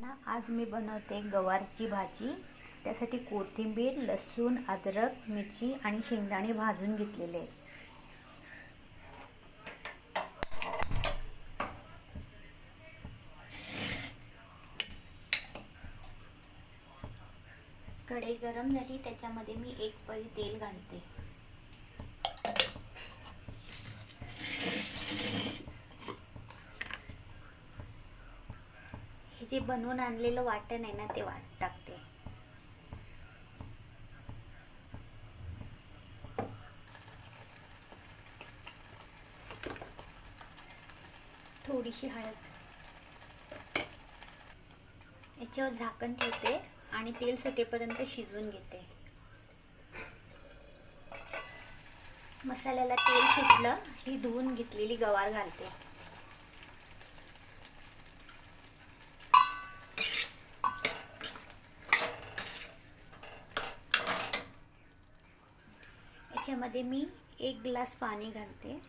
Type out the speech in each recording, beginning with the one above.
सगळ्यांना, आज मी बनवते गवारची भाजी। त्यासाठी कोथिंबीर, लसूण, अद्रक, मिरची आणि शेंगदाणे भाजून घेतलेले आहेत। कढई गरम झाली, त्याच्यामध्ये मी एक पळी तेल घालते। हे जे बनवून आणलेलं वाटण आहे ना, ते टाकते। थोडीशी हळद, याच्यावर झाकण ठेवते आणि तेल सुटेपर्यंत शिजवून घेते। मसाल्याला तेल सुटलं, ही धुवून घेतलेली गवार घालते। याच्यामध्ये मी 1 ग्लास पाणी घालते।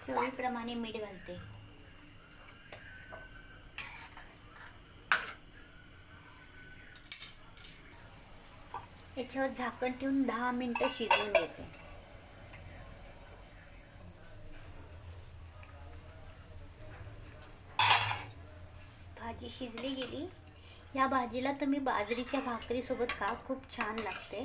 चवीप्रमाणे मीठ घालते। याच्यावर झाकण ठेवून 10 मिनिटं शिजवून घेते। भाजी शिजली गेली। या भाजीला तुम्ही बाजरीच्या भाकरी सोबत खा, खूप छान लागते।